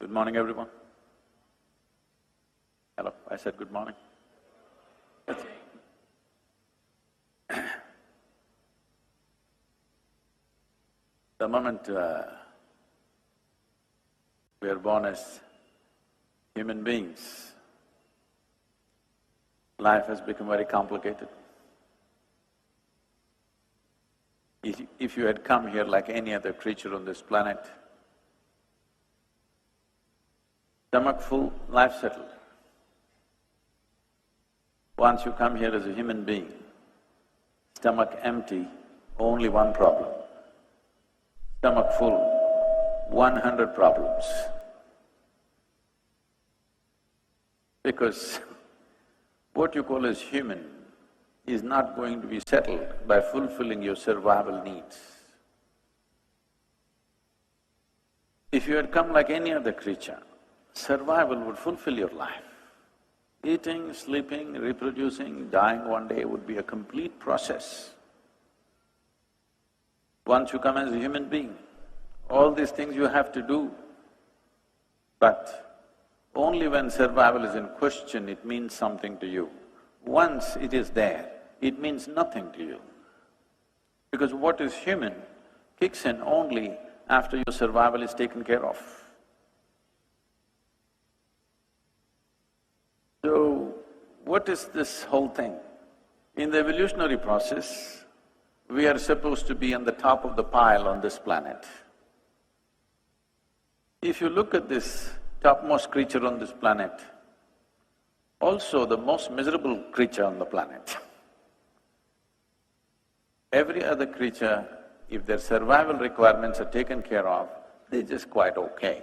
Good morning, everyone. Hello, I said good morning. That's the moment we are born as human beings, life has become very complicated. If you had come here like any other creature on this planet, stomach full, life settled. Once you come here as a human being, stomach empty, only one problem. Stomach full, 100 problems. Because what you call as human is not going to be settled by fulfilling your survival needs. If you had come like any other creature, survival would fulfill your life. Eating, sleeping, reproducing, dying one day would be a complete process. Once you come as a human being, all these things you have to do, but only when survival is in question, it means something to you. Once it is there, it means nothing to you. Because what is human kicks in only after your survival is taken care of. So, what is this whole thing? In the evolutionary process, we are supposed to be on the top of the pile on this planet. If you look at this topmost creature on this planet, also the most miserable creature on the planet. Every other creature, if their survival requirements are taken care of, they're just quite okay.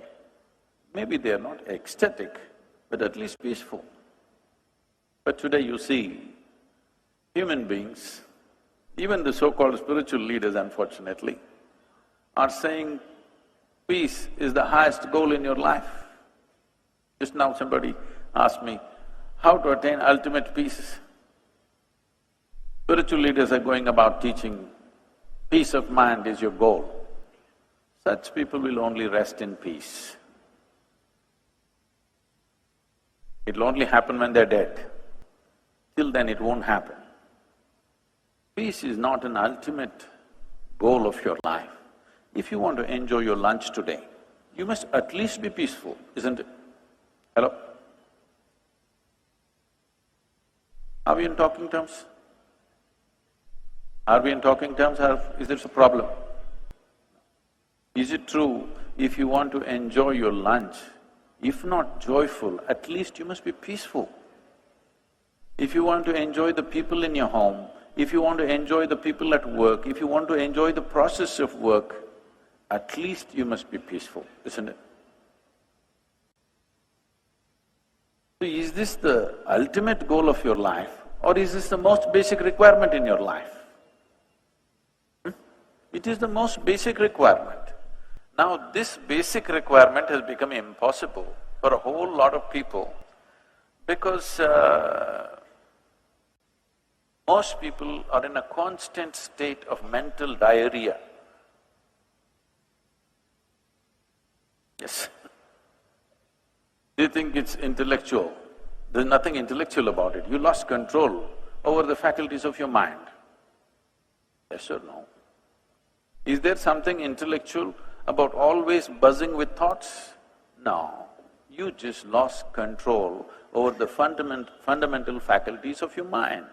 Maybe they're not ecstatic, but at least peaceful. But today you see, human beings, even the so-called spiritual leaders unfortunately, are saying peace is the highest goal in your life. Just now somebody asked me, how to attain ultimate peace? Spiritual leaders are going about teaching peace of mind is your goal. Such people will only rest in peace. It'll only happen when they're dead. Till then it won't happen. Peace is not an ultimate goal of your life. If you want to enjoy your lunch today, you must at least be peaceful, isn't it? Hello? Are we in talking terms? Are we in talking terms or is there a problem? Is it true, if you want to enjoy your lunch, if not joyful, at least you must be peaceful? If you want to enjoy the people in your home, if you want to enjoy the people at work, if you want to enjoy the process of work, at least you must be peaceful, isn't it? So is this the ultimate goal of your life or is this the most basic requirement in your life? It is the most basic requirement. Now this basic requirement has become impossible for a whole lot of people because most people are in a constant state of mental diarrhea. Yes. They think it's intellectual. There's nothing intellectual about it. You lost control over the faculties of your mind. Yes or no? Is there something intellectual about always buzzing with thoughts? No. You just lost control over the fundamental faculties of your mind.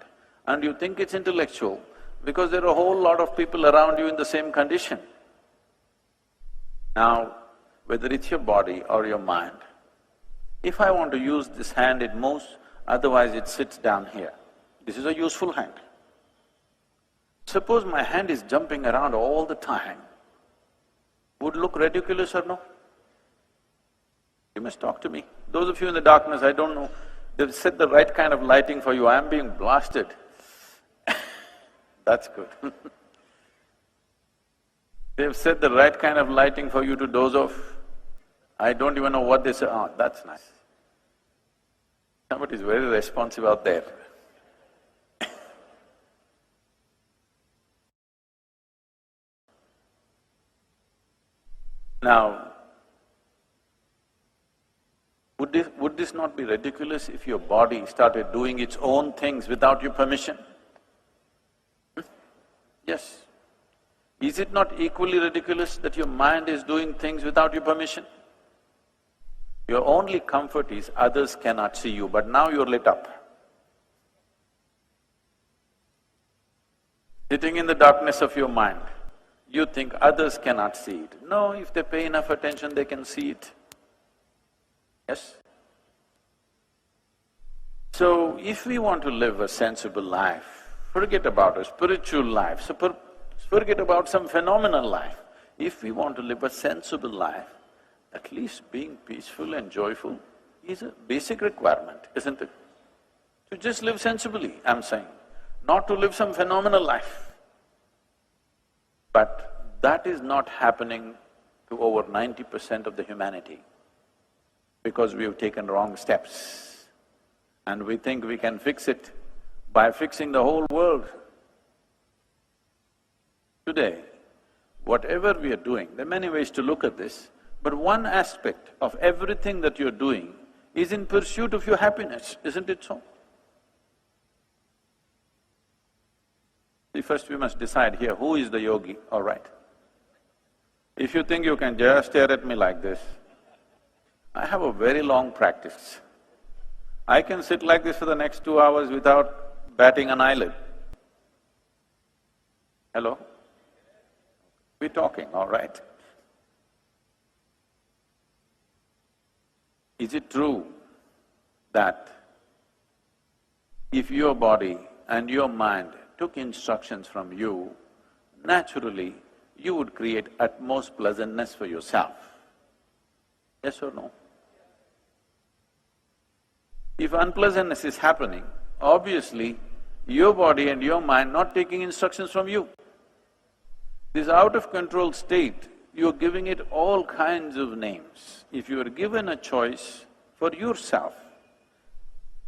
And you think it's intellectual because there are a whole lot of people around you in the same condition. Now, whether it's your body or your mind, if I want to use this hand, it moves, otherwise it sits down here. This is a useful hand. Suppose my hand is jumping around all the time, would look ridiculous or no? You must talk to me. Those of you in the darkness, I don't know, they've set the right kind of lighting for you, I'm being blasted. That's good. They've set the right kind of lighting for you to doze off. I don't even know what they say, oh, that's nice. Somebody's very responsive out there. Now, would this not be ridiculous if your body started doing its own things without your permission? Yes. Is it not equally ridiculous that your mind is doing things without your permission? Your only comfort is others cannot see you, but now you're lit up. Sitting in the darkness of your mind, you think others cannot see it. No, if they pay enough attention, they can see it. Yes? So, if we want to live a sensible life, forget about a spiritual life, forget about some phenomenal life. If we want to live a sensible life, at least being peaceful and joyful is a basic requirement, isn't it? To just live sensibly, I'm saying, not to live some phenomenal life. But that is not happening to over 90% of the humanity because we've taken wrong steps and we think we can fix it by fixing the whole world. Today, whatever we are doing, there are many ways to look at this, but one aspect of everything that you're doing is in pursuit of your happiness, isn't it so? See, first we must decide here, who is the yogi, all right? If you think you can just stare at me like this, I have a very long practice. I can sit like this for the next 2 hours without batting an eyelid. Hello? We're talking, all right? Is it true that if your body and your mind took instructions from you, naturally you would create utmost pleasantness for yourself? Yes or no? If unpleasantness is happening, obviously your body and your mind not taking instructions from you. This out-of-control state, you're giving it all kinds of names. If you were given a choice for yourself,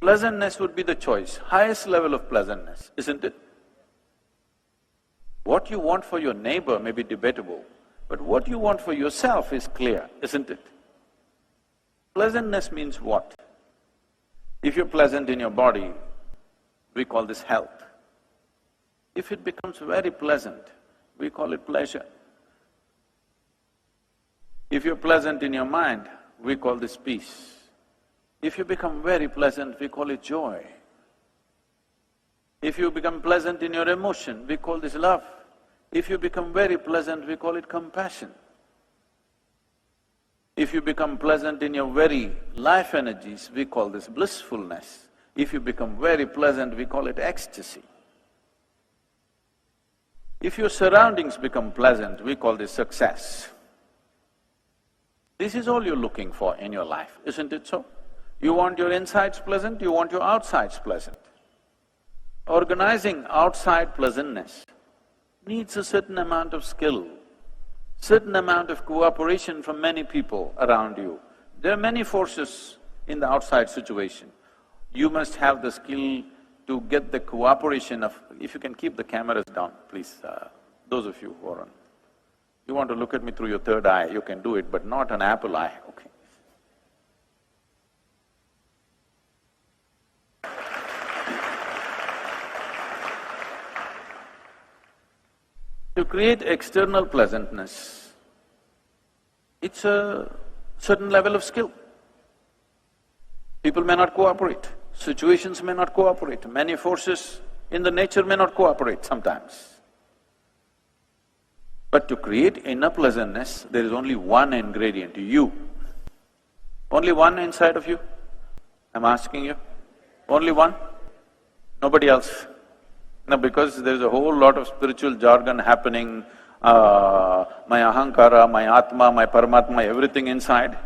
pleasantness would be the choice, highest level of pleasantness, isn't it? What you want for your neighbor may be debatable, but what you want for yourself is clear, isn't it? Pleasantness means what? If you're pleasant in your body, we call this health. If it becomes very pleasant, we call it pleasure. If you're pleasant in your mind, we call this peace. If you become very pleasant, we call it joy. If you become pleasant in your emotion, we call this love. If you become very pleasant, we call it compassion. If you become pleasant in your very life energies, we call this blissfulness. If you become very pleasant, we call it ecstasy. If your surroundings become pleasant, we call this success. This is all you're looking for in your life, isn't it so? You want your insides pleasant, you want your outsides pleasant. Organizing outside pleasantness needs a certain amount of skill, certain amount of cooperation from many people around you. There are many forces in the outside situation. You must have the skill to get the cooperation of… If you can keep the cameras down, please, those of you who are on… You want to look at me through your third eye, you can do it, but not an apple eye, okay? To create external pleasantness, it's a certain level of skill. People may not cooperate, situations may not cooperate, many forces in the nature may not cooperate sometimes. But to create inner pleasantness, there is only one ingredient, you. Only one inside of you? I'm asking you. Only one? Nobody else? No, because there's a whole lot of spiritual jargon happening, my ahankara, my atma, my paramatma, everything inside.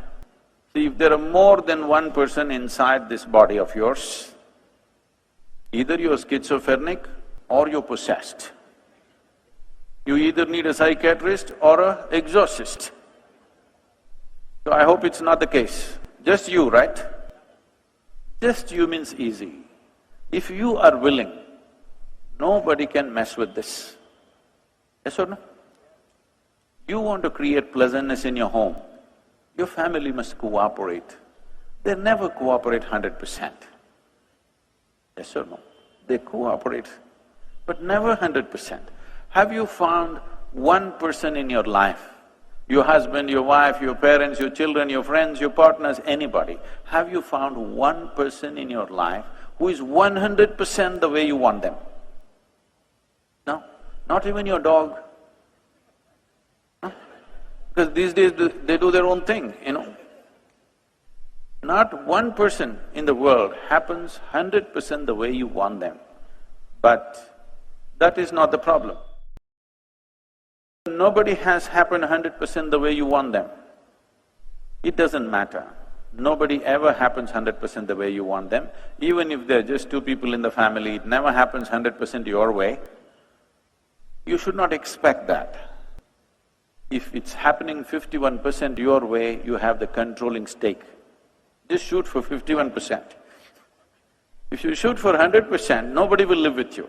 See, if there are more than one person inside this body of yours, either you're schizophrenic or you're possessed. You either need a psychiatrist or an exorcist. So I hope it's not the case. Just you, right? Just you means easy. If you are willing, nobody can mess with this. Yes or no? You want to create pleasantness in your home, your family must cooperate. they never cooperate 100%. Yes or no? They cooperate, but never 100%. Have you found one person in your life, your husband, your wife, your parents, your children, your friends, your partners, anybody, have you found one person in your life who is 100% the way you want them? No, not even your dog. No? Because these days they do their own thing, you know. Not one person in the world happens 100% the way you want them, but that is not the problem. Nobody has happened 100% the way you want them. It doesn't matter. Nobody ever happens 100% the way you want them. Even if there are just two people in the family, it never happens 100% your way. You should not expect that. If it's happening 51% your way, you have the controlling stake. Just shoot for 51%. If you shoot for 100%, nobody will live with you.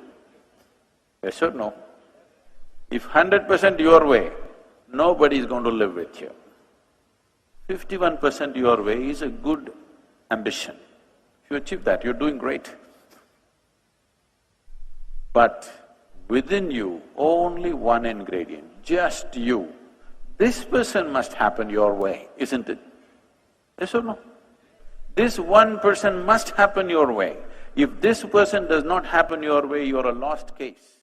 Yes or no? If 100% your way, nobody is going to live with you. 51% your way is a good ambition. If you achieve that, you're doing great. But within you, only one ingredient, just you. This person must happen your way, isn't it? Yes or no? This one person must happen your way. If this person does not happen your way, you're a lost case.